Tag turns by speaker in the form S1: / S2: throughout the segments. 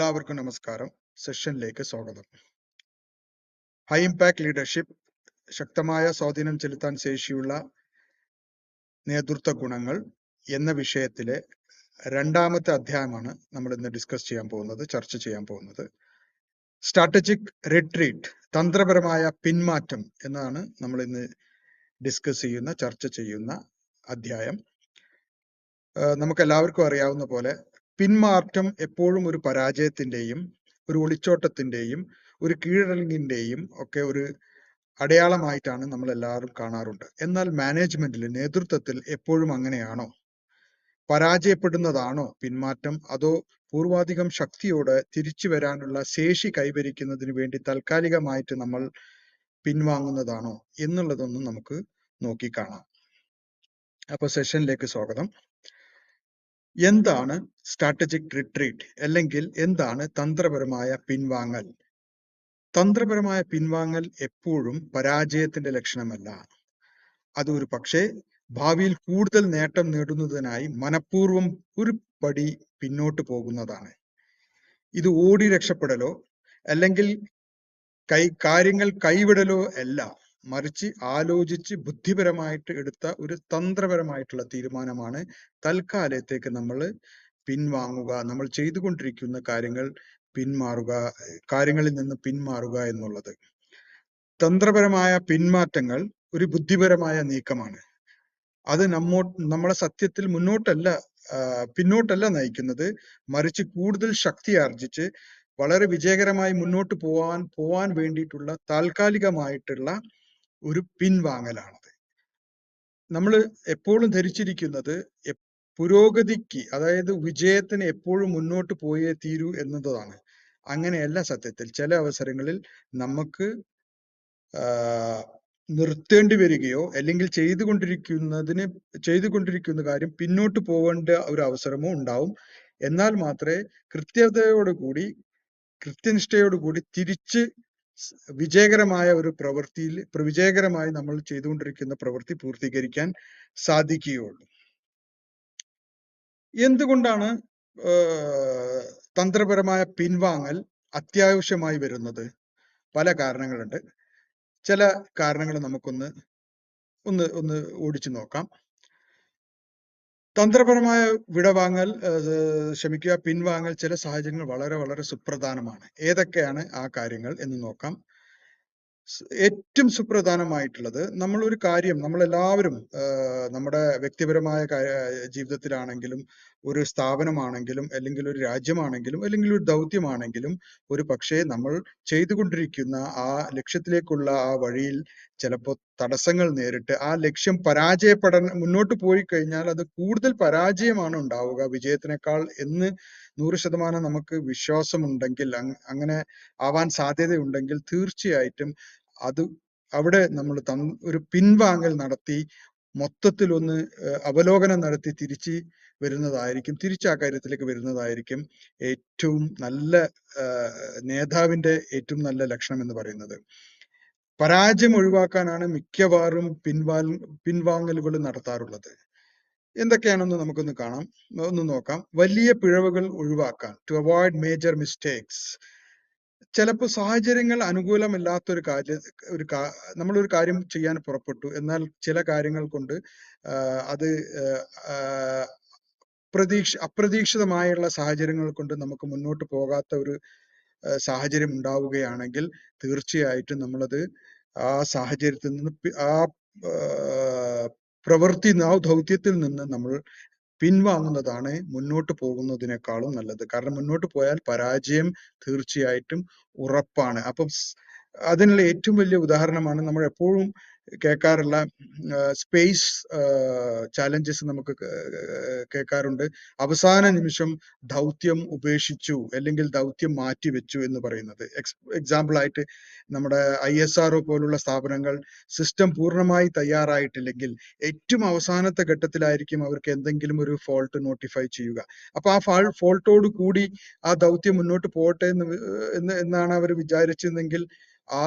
S1: എല്ലാവർക്കും നമസ്കാരം. സെഷനിലേക്ക് സ്വാഗതം. ഹൈ ഇമ്പാക്ട് ലീഡർഷിപ്പ്, ശക്തമായ സ്വാധീനം ചെലുത്താൻ ശേഷിയുള്ള നേതൃത്വ ഗുണങ്ങൾ എന്ന വിഷയത്തിലെ രണ്ടാമത്തെ അധ്യായമാണ് നമ്മൾ ഇന്ന് ചർച്ച ചെയ്യാൻ പോകുന്നത്. സ്ട്രാറ്റജിക് റിട്രീറ്റ്, തന്ത്രപരമായ പിന്മാറ്റം എന്നാണ് നമ്മൾ ഇന്ന് ചർച്ച ചെയ്യുന്ന അധ്യായം. നമുക്ക് എല്ലാവർക്കും അറിയാവുന്ന പോലെ പിന്മാറ്റം എപ്പോഴും ഒരു പരാജയത്തിന്റെയും ഒരു ഒളിച്ചോട്ടത്തിന്റെയും ഒരു കീഴടങ്ങിന്റെയും ഒക്കെ ഒരു അടയാളമായിട്ടാണ് നമ്മൾ എല്ലാവരും കാണാറുണ്ട്. എന്നാൽ മാനേജ്മെന്റിൽ, നേതൃത്വത്തിൽ എപ്പോഴും അങ്ങനെയാണോ? പരാജയപ്പെടുന്നതാണോ പിന്മാറ്റം, അതോ പൂർവാധികം ശക്തിയോടെ തിരിച്ചു വരാനുള്ള ശേഷി കൈവരിക്കുന്നതിന് വേണ്ടി താൽക്കാലികമായിട്ട് നമ്മൾ പിൻവാങ്ങുന്നതാണോ എന്നുള്ളതൊന്നും നമുക്ക് നോക്കിക്കാണാം. അപ്പൊ സെഷനിലേക്ക് സ്വാഗതം. എന്താണ് സ്ട്രാറ്റജിക് റിട്രീറ്റ്, അല്ലെങ്കിൽ എന്താണ് തന്ത്രപരമായ പിൻവാങ്ങൽ? തന്ത്രപരമായ പിൻവാങ്ങൽ എപ്പോഴും പരാജയത്തിന്റെ ലക്ഷണമല്ല. അത് ഒരു പക്ഷേ ഭാവിയിൽ കൂടുതൽ നേട്ടം നേടുന്നതിനായി മനഃപൂർവ്വം ഒരു പടി പിന്നോട്ട് പോകുന്നതാണ്. ഇത് ഓടി രക്ഷപ്പെടലോ അല്ലെങ്കിൽ കാര്യങ്ങൾ കൈവിടലോ അല്ല, മറിച്ച് ആലോചിച്ച് ബുദ്ധിപരമായിട്ട് എടുത്ത ഒരു തന്ത്രപരമായിട്ടുള്ള തീരുമാനമാണ് തൽക്കാലത്തേക്ക് നമ്മൾ പിൻവാങ്ങുക, നമ്മൾ ചെയ്തുകൊണ്ടിരിക്കുന്ന കാര്യങ്ങളിൽ നിന്ന് പിന്മാറുക എന്നുള്ളത്. തന്ത്രപരമായ പിന്മാറ്റങ്ങൾ ഒരു ബുദ്ധിപരമായ നീക്കമാണ്. അത് നമ്മളെ സത്യത്തിൽ പിന്നോട്ടല്ല നയിക്കുന്നത്, മറിച്ച് കൂടുതൽ ശക്തി ആർജിച്ച് വളരെ വിജയകരമായി മുന്നോട്ട് പോവാൻ വേണ്ടിയിട്ടുള്ള താൽക്കാലികമായിട്ടുള്ള ഒരു പിൻവാങ്ങലാണത്. നമ്മൾ എപ്പോഴും ധരിച്ചിരിക്കുന്നത് പുരോഗതിക്ക്, അതായത് വിജയത്തിന് എപ്പോഴും മുന്നോട്ട് പോയേ തീരൂ എന്നതാണ്. അങ്ങനെയല്ല സത്യത്തിൽ. ചില അവസരങ്ങളിൽ നമുക്ക് നിർത്തേണ്ടി വരികയോ അല്ലെങ്കിൽ ചെയ്തുകൊണ്ടിരിക്കുന്ന കാര്യം പിന്നോട്ട് പോകേണ്ട ഒരു അവസരമോ ഉണ്ടാവും. എന്നാൽ മാത്രമേ കൃത്യനിഷ്ഠയോടുകൂടി തിരിച്ച് വിജയകരമായി നമ്മൾ ചെയ്തുകൊണ്ടിരിക്കുന്ന പ്രവൃത്തി പൂർത്തീകരിക്കാൻ സാധിക്കുകയുള്ളൂ. എന്തുകൊണ്ടാണ് തന്ത്രപരമായ പിൻവാങ്ങൽ അത്യാവശ്യമായി വരുന്നത്? പല കാരണങ്ങളുണ്ട്. ചില കാരണങ്ങൾ നമുക്കൊന്ന് ഓടിച്ചു നോക്കാം. തന്ത്രപരമായ പിൻവാങ്ങൽ ചില സാഹചര്യങ്ങൾ വളരെ വളരെ സുപ്രധാനമാണ്. ഏതൊക്കെയാണ് ആ കാര്യങ്ങൾ എന്ന് നോക്കാം. ഏറ്റവും സുപ്രധാനമായിട്ടുള്ളത്, നമ്മളെല്ലാവരും നമ്മുടെ വ്യക്തിപരമായ ജീവിതത്തിലാണെങ്കിലും, ഒരു സ്ഥാപനമാണെങ്കിലും, അല്ലെങ്കിൽ ഒരു രാജ്യമാണെങ്കിലും, അല്ലെങ്കിൽ ഒരു ദൗത്യമാണെങ്കിലും, ഒരു പക്ഷേ നമ്മൾ ചെയ്തുകൊണ്ടിരിക്കുന്ന ആ ലക്ഷ്യത്തിലേക്കുള്ള ആ വഴിയിൽ ചിലപ്പോൾ തടസ്സങ്ങൾ നേരിട്ട് ആ ലക്ഷ്യം മുന്നോട്ട് പോയി കഴിഞ്ഞാൽ അത് കൂടുതൽ പരാജയമാണ് ഉണ്ടാവുക വിജയത്തിനേക്കാൾ എന്ന് 100% നമുക്ക് വിശ്വാസമുണ്ടെങ്കിൽ, അങ്ങനെ ആവാൻ സാധ്യതയുണ്ടെങ്കിൽ, തീർച്ചയായിട്ടും അവിടെ നമ്മൾ ഒരു പിൻവാങ്ങൽ നടത്തി മൊത്തത്തിൽ ഒന്ന് അവലോകനം നടത്തി തിരിച്ച് ആ കാര്യത്തിലേക്ക് വരുന്നതായിരിക്കും ഏറ്റവും നല്ല നേതാവിന്റെ ഏറ്റവും നല്ല ലക്ഷണം എന്ന് പറയുന്നത്. പരാജയം ഒഴിവാക്കാനാണ് മിക്കവാറും പിൻവാങ്ങലുകൾ നടത്താറുള്ളത്. എന്തൊക്കെയാണെന്ന് നമുക്കൊന്ന് നോക്കാം. വലിയ പിഴവുകൾ ഒഴിവാക്കാൻ, ടു അവോയ്ഡ് മേജർ മിസ്റ്റേക്സ്. ചിലപ്പോൾ സാഹചര്യങ്ങൾ അനുകൂലമല്ലാത്തൊരു നമ്മളൊരു കാര്യം ചെയ്യാൻ പുറപ്പെട്ടു, എന്നാൽ ചില കാര്യങ്ങൾ കൊണ്ട് അത് അപ്രതീക്ഷിതമായുള്ള സാഹചര്യങ്ങൾ കൊണ്ട് നമുക്ക് മുന്നോട്ട് പോകാത്ത ഒരു സാഹചര്യം ഉണ്ടാവുകയാണെങ്കിൽ തീർച്ചയായിട്ടും നമ്മളത് ആ സാഹചര്യത്തിൽ നിന്ന് ദൗത്യത്തിൽ നിന്ന് നമ്മൾ പിൻവാങ്ങുന്നതാണ് മുന്നോട്ട് പോകുന്നതിനേക്കാളും നല്ലത്. കാരണം മുന്നോട്ട് പോയാൽ പരാജയം തീർച്ചയായിട്ടും ഉറപ്പാണ്. അപ്പം അതിനുള്ള ഏറ്റവും വലിയ ഉദാഹരണമാണ് നമ്മൾ എപ്പോഴും കേൾക്കാറുള്ള സ്പേസ് ചാലഞ്ചസ്. നമുക്ക് കേൾക്കാറുണ്ട്, അവസാന നിമിഷം ദൗത്യം ഉപേക്ഷിച്ചു അല്ലെങ്കിൽ ദൗത്യം മാറ്റിവെച്ചു എന്ന് പറയുന്നത്. എക്സാമ്പിൾ ആയിട്ട് നമ്മുടെ ISRO പോലുള്ള സ്ഥാപനങ്ങൾ സിസ്റ്റം പൂർണ്ണമായി തയ്യാറായിട്ടില്ലെങ്കിൽ ഏറ്റവും അവസാനത്തെ ഘട്ടത്തിലായിരിക്കും അവർക്ക് എന്തെങ്കിലും ഒരു ഫോൾട്ട് നോട്ടിഫൈ ചെയ്യുക. അപ്പൊ ആ ഫോൾട്ടോട് കൂടി ആ ദൗത്യം മുന്നോട്ട് പോകട്ടെ എന്നാണ് അവർ വിചാരിച്ചതെങ്കിൽ ആ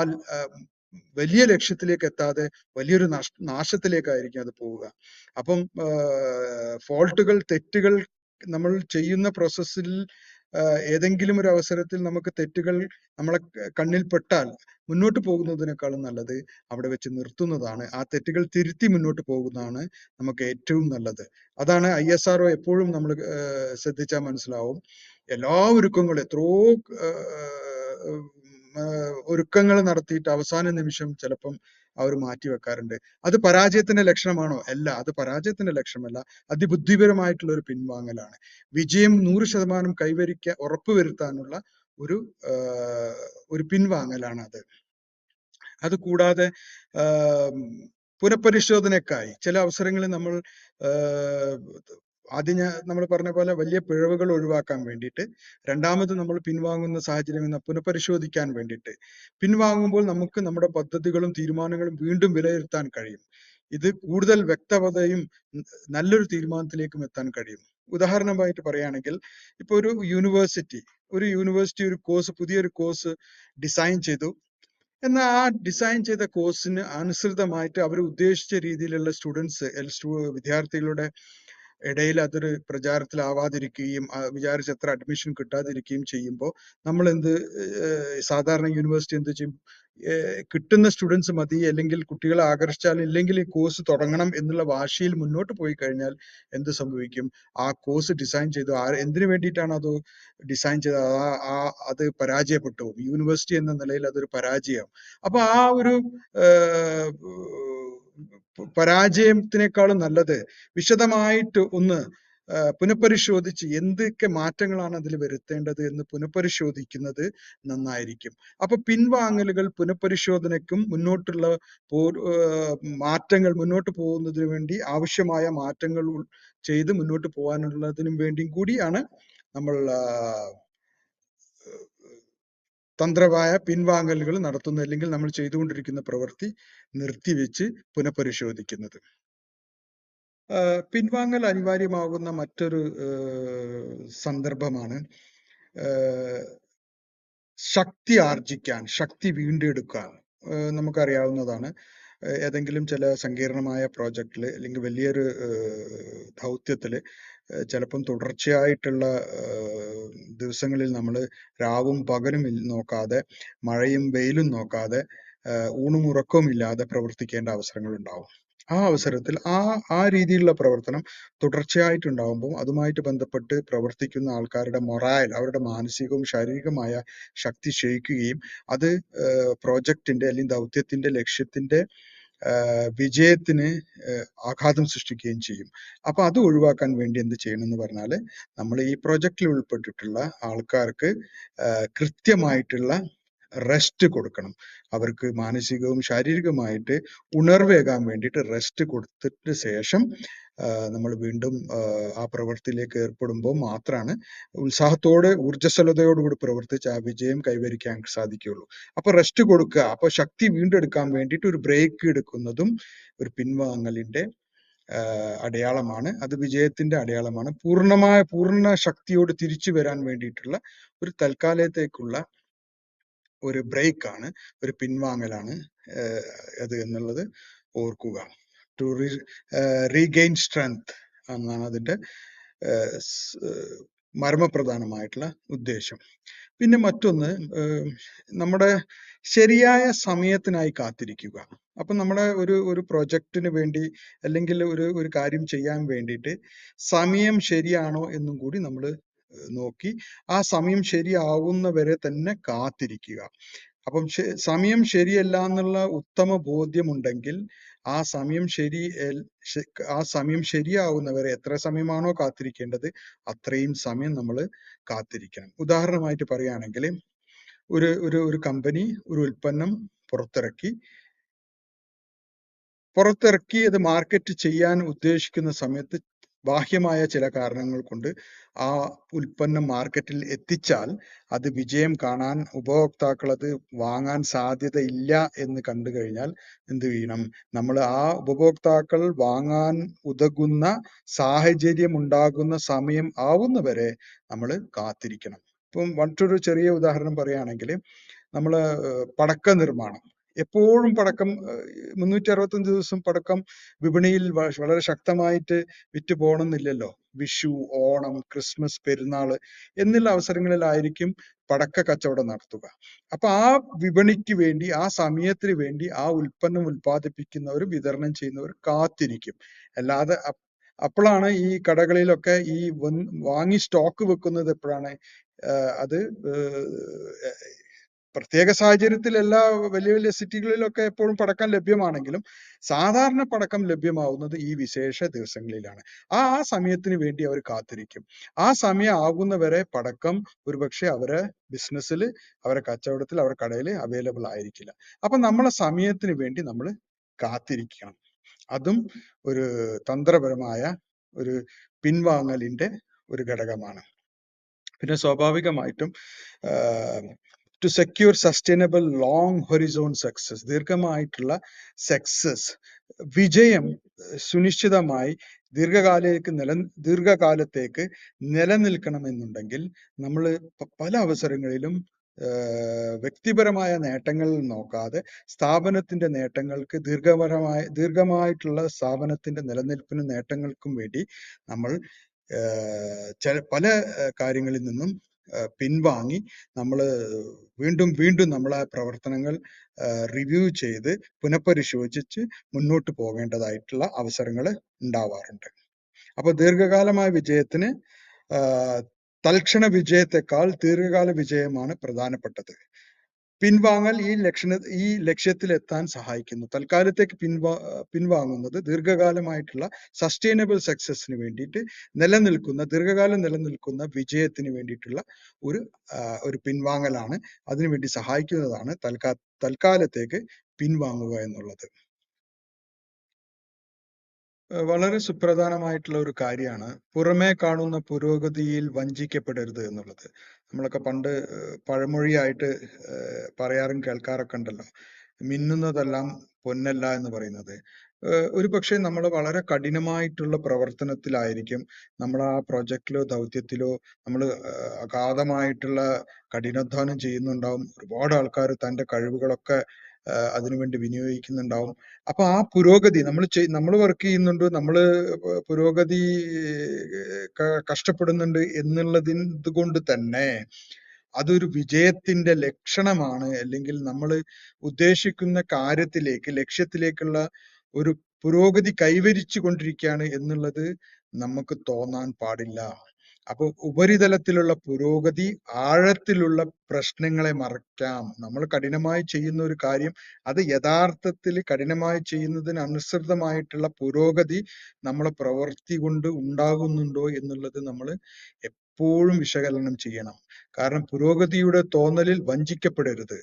S1: വലിയ ലക്ഷ്യത്തിലേക്ക് എത്താതെ വലിയൊരു നാശത്തിലേക്കായിരിക്കും അത് പോവുക. അപ്പം തെറ്റുകൾ നമ്മൾ ചെയ്യുന്ന പ്രോസസ്സിൽ ഏതെങ്കിലും ഒരു അവസരത്തിൽ നമുക്ക് തെറ്റുകൾ നമ്മളെ കണ്ണിൽ പെട്ടാൽ മുന്നോട്ട് പോകുന്നതിനേക്കാളും നല്ലത് അവിടെ വെച്ച് നിർത്തുന്നതാണ്. ആ തെറ്റുകൾ തിരുത്തി മുന്നോട്ട് പോകുന്നതാണ് നമുക്ക് ഏറ്റവും നല്ലത്. അതാണ് ISRO എപ്പോഴും നമ്മൾ ശ്രദ്ധിച്ചാൽ മനസ്സിലാവും. എല്ലാ ഒരുക്കങ്ങളും എത്രയോ ഒരുക്കങ്ങൾ നടത്തിയിട്ട് അവസാന നിമിഷം ചിലപ്പം അവർ മാറ്റിവെക്കാറുണ്ട്. അത് പരാജയത്തിന്റെ ലക്ഷണമാണോ? അല്ല, അത് പരാജയത്തിന്റെ ലക്ഷണമല്ല, അതിബുദ്ധിപരമായിട്ടുള്ള ഒരു പിൻവാങ്ങലാണ്. വിജയം 100% ഉറപ്പുവരുത്താനുള്ള ഒരു ഒരു പിൻവാങ്ങലാണ് അത്. അത് കൂടാതെ പുനഃപരിശോധനയ്ക്കായി ചില അവസരങ്ങളിൽ നമ്മൾ ആദ്യം നമ്മൾ പറഞ്ഞ പോലെ വലിയ പിഴവുകൾ ഒഴിവാക്കാൻ വേണ്ടിയിട്ട് രണ്ടാമത് നമ്മൾ പിൻവാങ്ങുന്ന സാഹചര്യം പുനഃപരിശോധിക്കാൻ വേണ്ടിയിട്ട് പിൻവാങ്ങുമ്പോൾ നമുക്ക് നമ്മുടെ പദ്ധതികളും തീരുമാനങ്ങളും വീണ്ടും വിലയിരുത്താൻ കഴിയും. ഇത് കൂടുതൽ വ്യക്തതയും നല്ലൊരു തീരുമാനത്തിലേക്കും എത്താൻ കഴിയും. ഉദാഹരണമായിട്ട് പറയുകയാണെങ്കിൽ ഇപ്പൊ ഒരു യൂണിവേഴ്സിറ്റി ഒരു കോഴ്സ്, പുതിയൊരു കോഴ്സ് ഡിസൈൻ ചെയ്തു. എന്നാൽ ആ ഡിസൈൻ ചെയ്ത കോഴ്സിന് അനുസൃതമായിട്ട് അവർ ഉദ്ദേശിച്ച രീതിയിലുള്ള വിദ്യാർത്ഥികളുടെ ഇടയിൽ അതൊരു പ്രചാരത്തിലാവാതിരിക്കുകയും വിചാരിച്ച അത്ര അഡ്മിഷൻ കിട്ടാതിരിക്കുകയും ചെയ്യുമ്പോൾ നമ്മൾ സാധാരണ യൂണിവേഴ്സിറ്റി എന്ത് ചെയ്യും? കിട്ടുന്ന സ്റ്റുഡൻസ് മതി, അല്ലെങ്കിൽ കുട്ടികളെ ആകർഷിച്ചാൽ ഇല്ലെങ്കിൽ ഈ കോഴ്സ് തുടങ്ങണം എന്നുള്ള വാശിയിൽ മുന്നോട്ട് പോയി കഴിഞ്ഞാൽ എന്ത് സംഭവിക്കും? ആ കോഴ്സ് ഡിസൈൻ ചെയ്തു എന്തിനു വേണ്ടിയിട്ടാണ് അത് ഡിസൈൻ ചെയ്തത് അത് പരാജയപ്പെട്ടു പോകും. യൂണിവേഴ്സിറ്റി എന്ന നിലയിൽ അതൊരു പരാജയമാവും. അപ്പൊ ആ ഒരു പരാജയത്തിനേക്കാളും നല്ലത് വിശദമായിട്ട് ഒന്ന് പുനഃപരിശോധിച്ച് എന്തൊക്കെ മാറ്റങ്ങളാണ് അതിൽ വരുത്തേണ്ടത് എന്ന് പുനഃപരിശോധിക്കുന്നത് നന്നായിരിക്കും. അപ്പൊ പിൻവാങ്ങലുകൾ പുനഃപരിശോധനയ്ക്കും മുന്നോട്ടുള്ള മാറ്റങ്ങൾ മുന്നോട്ട് പോകുന്നതിന് വേണ്ടി ആവശ്യമായ മാറ്റങ്ങൾ ചെയ്ത് മുന്നോട്ട് പോകാനുള്ളതിനും വേണ്ടിയും കൂടിയാണ് നമ്മൾ തന്ത്രമായ പിൻവാങ്ങലുകൾ നടത്തുന്നത്, അല്ലെങ്കിൽ നമ്മൾ ചെയ്തുകൊണ്ടിരിക്കുന്ന പ്രവൃത്തി നിർത്തിവെച്ച് പുനഃപരിശോധിക്കുന്നത്. പിൻവാങ്ങൽ അനിവാര്യമാകുന്ന മറ്റൊരു സന്ദർഭമാണ് ശക്തി ആർജിക്കാൻ, ശക്തി വീണ്ടെടുക്കാൻ. നമുക്കറിയാവുന്നതാണ്, ഏതെങ്കിലും ചില സങ്കീർണമായ പ്രോജക്റ്റില് അല്ലെങ്കിൽ വലിയൊരു ദൗത്യത്തില് ചിലപ്പം തുടർച്ചയായിട്ടുള്ള ദിവസങ്ങളിൽ നമ്മൾ രാവും പകലും നോക്കാതെ, മഴയും വെയിലും നോക്കാതെ, ഊണും ഉറക്കവും ഇല്ലാതെ പ്രവർത്തിക്കേണ്ട അവസരങ്ങൾ ഉണ്ടാവും. ആ അവസരത്തിൽ ആ രീതിയിലുള്ള പ്രവർത്തനം തുടർച്ചയായിട്ടുണ്ടാവുമ്പോൾ അതുമായിട്ട് ബന്ധപ്പെട്ട് പ്രവർത്തിക്കുന്ന ആൾക്കാരുടെ മൊറാൽ, അവരുടെ മാനസികവും ശാരീരികമായ ശക്തി ക്ഷയിക്കുകയും അത് പ്രോജക്റ്റിന്റെ അല്ലെങ്കിൽ ദൗത്യത്തിന്റെ ലക്ഷ്യത്തിന്റെ വിജയത്തിന് ആഘാതം സൃഷ്ടിക്കുകയും ചെയ്യും. അപ്പൊ അത് ഒഴിവാക്കാൻ വേണ്ടി എന്ത് ചെയ്യണം എന്ന് പറഞ്ഞാല്, നമ്മൾ ഈ പ്രോജക്റ്റിൽ ഉൾപ്പെട്ടിട്ടുള്ള ആൾക്കാർക്ക് കൃത്യമായിട്ടുള്ള റെസ്റ്റ് കൊടുക്കണം. അവർക്ക് മാനസികവും ശാരീരികമായിട്ട് ഉണർവേകാൻ വേണ്ടിയിട്ട് റെസ്റ്റ് കൊടുത്തിട്ട് ശേഷം നമ്മൾ വീണ്ടും ആ പ്രവൃത്തിയിലേക്ക് ഏർപ്പെടുമ്പോൾ മാത്രമാണ് ഉത്സാഹത്തോടെ ഊർജ്ജസ്വലതയോടുകൂടി പ്രവർത്തിച്ച് ആ വിജയം കൈവരിക്കാൻ സാധിക്കുകയുള്ളൂ. അപ്പൊ റെസ്റ്റ് കൊടുക്കുക. അപ്പൊ ശക്തി വീണ്ടെടുക്കാൻ വേണ്ടിയിട്ട് ഒരു ബ്രേക്ക് എടുക്കുന്നതും ഒരു പിൻവാങ്ങലിന്റെ അടയാളമാണ്. അത് വിജയത്തിന്റെ അടയാളമാണ്. പൂർണ്ണ ശക്തിയോട് തിരിച്ചു വരാൻ വേണ്ടിയിട്ടുള്ള ഒരു തൽക്കാലത്തേക്കുള്ള ഒരു ബ്രേക്കാണ്, ഒരു പിൻവാങ്ങലാണ് അത് എന്നുള്ളത് ഓർക്കുക. ടു റീഗെയിൻ സ്ട്രെങ്ത് എന്നാണ് അതിന്റെ മർമ്മപ്രധാനമായിട്ടുള്ള ഉദ്ദേശം. പിന്നെ മറ്റൊന്ന്, നമ്മുടെ ശരിയായ സമയത്തിനായി കാത്തിരിക്കുക. അപ്പൊ നമ്മുടെ ഒരു പ്രൊജക്റ്റിന് വേണ്ടി അല്ലെങ്കിൽ ഒരു കാര്യം ചെയ്യാൻ വേണ്ടിയിട്ട് സമയം ശരിയാണോ എന്നും കൂടി നമ്മൾ നോക്കി ആ സമയം ശരിയാവുന്നവരെ തന്നെ കാത്തിരിക്കുക. അപ്പം സമയം ശരിയല്ല എന്നുള്ള ഉത്തമ ബോധ്യമുണ്ടെങ്കിൽ ആ സമയം ശരിയാവുന്നവരെ എത്ര സമയമാണോ കാത്തിരിക്കേണ്ടത് അത്രയും സമയം നമ്മൾ കാത്തിരിക്കണം. ഉദാഹരണമായിട്ട് പറയുകയാണെങ്കിൽ ഒരു കമ്പനി ഒരു ഉൽപ്പന്നം പുറത്തിറക്കി അത് മാർക്കറ്റ് ചെയ്യാൻ ഉദ്ദേശിക്കുന്ന സമയത്ത് ബാഹ്യമായ ചില കാരണങ്ങൾ കൊണ്ട് ആ ഉൽപ്പന്നം മാർക്കറ്റിൽ എത്തിച്ചാൽ അത് വിജയം കാണാൻ ഉപഭോക്താക്കൾ അത് വാങ്ങാൻ സാധ്യതയില്ല എന്ന് കണ്ടു കഴിഞ്ഞാൽ എന്ത് ചെയ്യണം? നമ്മൾ ആ ഉപഭോക്താക്കൾ വാങ്ങാൻ ഉതകുന്ന സാഹചര്യം ഉണ്ടാകുന്ന സമയം ആവുന്നവരെ നമ്മൾ കാത്തിരിക്കണം. ഇപ്പം മറ്റൊരു ചെറിയ ഉദാഹരണം പറയുകയാണെങ്കിൽ, നമ്മൾ പടക്ക നിർമ്മാണം, എപ്പോഴും പടക്കം 365 ദിവസം പടക്കം വിപണിയിൽ വളരെ ശക്തമായിട്ട് വിറ്റ് പോകണമെന്നില്ലല്ലോ. വിഷു, ഓണം, ക്രിസ്മസ്, പെരുന്നാള് എന്നുള്ള അവസരങ്ങളിലായിരിക്കും പടക്ക കച്ചവടം നടത്തുക. അപ്പൊ ആ വിപണിക്ക് വേണ്ടി, ആ സമയത്തിന് വേണ്ടി ആ ഉൽപ്പന്നം ഉൽപ്പാദിപ്പിക്കുന്നവർ, വിതരണം ചെയ്യുന്നവർ കാത്തിരിക്കും. അല്ലാതെ അപ്പോഴാണ് ഈ കടകളിലൊക്കെ ഈ വാങ്ങി സ്റ്റോക്ക് വെക്കുന്നത് എപ്പോഴാണ്? അത് പ്രത്യേക സാഹചര്യത്തിൽ എല്ലാ വലിയ വലിയ സിറ്റികളിലൊക്കെ എപ്പോഴും പടക്കം ലഭ്യമാണെങ്കിലും സാധാരണ പടക്കം ലഭ്യമാവുന്നത് ഈ വിശേഷ ദിവസങ്ങളിലാണ്. ആ സമയത്തിന് വേണ്ടി അവർ കാത്തിരിക്കും. ആ സമയം ആകുന്നവരെ പടക്കം ഒരുപക്ഷെ അവരെ ബിസിനസ്സിൽ, അവരെ കച്ചവടത്തിൽ, അവരുടെ കടയിൽ അവൈലബിൾ ആയിരിക്കില്ല. അപ്പൊ നമ്മളെ സമയത്തിന് വേണ്ടി നമ്മൾ കാത്തിരിക്കണം. അതും ഒരു തന്ത്രപരമായ ഒരു പിൻവാങ്ങലിന്റെ ഒരു ഘടകമാണ്. പിന്നെ സ്വാഭാവികമായിട്ടും to secure sustainable long horizon success, ദീർഘമായിട്ടുള്ള സക്സസ്, വിജയം സുനിശ്ചിതമായി ദീർഘകാലത്തേക്ക് നിലനിൽക്കണമെന്നുണ്ടെങ്കിൽ നമ്മൾ പല അവസരങ്ങളിലും വ്യക്തിപരമായ നേട്ടങ്ങൾ നോക്കാതെ സ്ഥാപനത്തിന്റെ നേട്ടങ്ങൾക്ക്, ദീർഘമായിട്ടുള്ള സ്ഥാപനത്തിന്റെ നിലനിൽപ്പിനും നേട്ടങ്ങൾക്കും വേണ്ടി നമ്മൾ പല കാര്യങ്ങളിൽ നിന്നും പിൻവാങ്ങി നമ്മൾ വീണ്ടും വീണ്ടും നമ്മളെ പ്രവർത്തനങ്ങൾ റിവ്യൂ ചെയ്ത് പുനഃപരിശോധിച്ച് മുന്നോട്ട് പോകേണ്ടതായിട്ടുള്ള അവസരങ്ങൾ ഉണ്ടാവാറുണ്ട്. അപ്പൊ ദീർഘകാലമായ വിജയത്തിന് തൽക്ഷണ വിജയത്തെക്കാൾ ദീർഘകാല വിജയമാണ് പ്രധാനപ്പെട്ടത്. പിൻവാങ്ങൽ ഈ ലക്ഷ്യത്തിലെത്താൻ സഹായിക്കുന്നു. തൽക്കാലത്തേക്ക് പിൻവാങ്ങുന്നത് ദീർഘകാലമായിട്ടുള്ള സസ്റ്റൈനബിൾ സക്സസിന് വേണ്ടിയിട്ട് ദീർഘകാലം നിലനിൽക്കുന്ന വിജയത്തിന് വേണ്ടിയിട്ടുള്ള ഒരു പിൻവാങ്ങലാണ്. അതിനുവേണ്ടി സഹായിക്കുന്നതാണ് തൽക്കാലത്തേക്ക് പിൻവാങ്ങുക എന്നുള്ളത്. വളരെ സുപ്രധാനമായിട്ടുള്ള ഒരു കാര്യമാണ് പുറമേ കാണുന്ന പുരോഗതിയിൽ വഞ്ചിക്കപ്പെടരുത് എന്നുള്ളത്. നമ്മളൊക്കെ പണ്ട് പഴമൊഴിയായിട്ട് പറയാറും കേൾക്കാറൊക്കെ ഉണ്ടല്ലോ, മിന്നുന്നതെല്ലാം പൊന്നല്ല എന്ന് പറയുന്നത്. ഒരു പക്ഷേ നമ്മൾ വളരെ കഠിനമായിട്ടുള്ള പ്രവർത്തനത്തിലായിരിക്കും, നമ്മൾ ആ പ്രൊജക്റ്റിലോ ദൗത്യത്തിലോ നമ്മൾ അഗാധമായിട്ടുള്ള കഠിനാധ്വാനം ചെയ്യുന്നുണ്ടാവും. ഒരുപാട് ആൾക്കാർ തൻ്റെ കഴിവുകളൊക്കെ അതിനുവേണ്ടി വിനിയോഗിക്കുന്നുണ്ടാവും. അപ്പൊ ആ പുരോഗതി നമ്മൾ വർക്ക് ചെയ്യുന്നുണ്ട്, നമ്മള് പുരോഗതി കഷ്ടപ്പെടുന്നുണ്ട് എന്നുള്ളത് കൊണ്ട് തന്നെ അതൊരു വിജയത്തിന്റെ ലക്ഷണമാണ്, അല്ലെങ്കിൽ നമ്മൾ ഉദ്ദേശിക്കുന്ന ലക്ഷ്യത്തിലേക്കുള്ള ഒരു പുരോഗതി കൈവരിച്ചു കൊണ്ടിരിക്കുകയാണ് എന്നുള്ളത് നമുക്ക് തോന്നാൻ പാടില്ല. അപ്പൊ ഉപരിതലത്തിലുള്ള പുരോഗതി ആഴത്തിലുള്ള പ്രശ്നങ്ങളെ മറയ്ക്കാം. നമ്മൾ കഠിനമായി ചെയ്യുന്ന ഒരു കാര്യം, അത് യഥാർത്ഥത്തിൽ കഠിനമായി ചെയ്യുന്നതിന് അനുസൃതമായിട്ടുള്ള പുരോഗതി നമ്മളെ പ്രവൃത്തി കൊണ്ട് ഉണ്ടാകുന്നുണ്ടോ എന്നുള്ളത് നമ്മൾ എപ്പോഴും വിശകലനം ചെയ്യണം. കാരണം പുരോഗതിയുടെ തോന്നലിൽ വഞ്ചിക്കപ്പെടരുത്.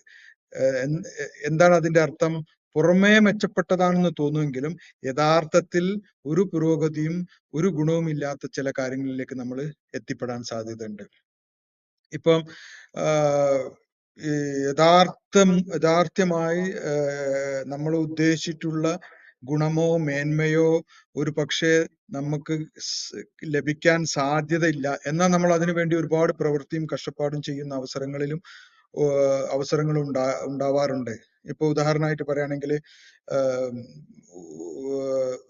S1: എന്താണ് അതിന്റെ അർത്ഥം? പുറമേ മെച്ചപ്പെട്ടതാണെന്ന് തോന്നുമെങ്കിലും യഥാർത്ഥത്തിൽ ഒരു പുരോഗതിയും ഒരു ഗുണവും ഇല്ലാത്ത ചില കാര്യങ്ങളിലേക്ക് നമ്മൾ എത്തിപ്പെടാൻ സാധ്യതയുണ്ട്. ഇപ്പം യഥാർത്ഥമായി നമ്മൾ ഉദ്ദേശിച്ചിട്ടുള്ള ഗുണമോ മേന്മയോ ഒരു പക്ഷേ നമുക്ക് ലഭിക്കാൻ സാധ്യതയില്ല. എന്നാൽ നമ്മൾ അതിനു വേണ്ടി ഒരുപാട് പ്രവൃത്തിയും കഷ്ടപ്പാടും ചെയ്യുന്ന അവസരങ്ങൾ ഉണ്ടാവാറുണ്ട്. ഇപ്പൊ ഉദാഹരണമായിട്ട് പറയുകയാണെങ്കിൽ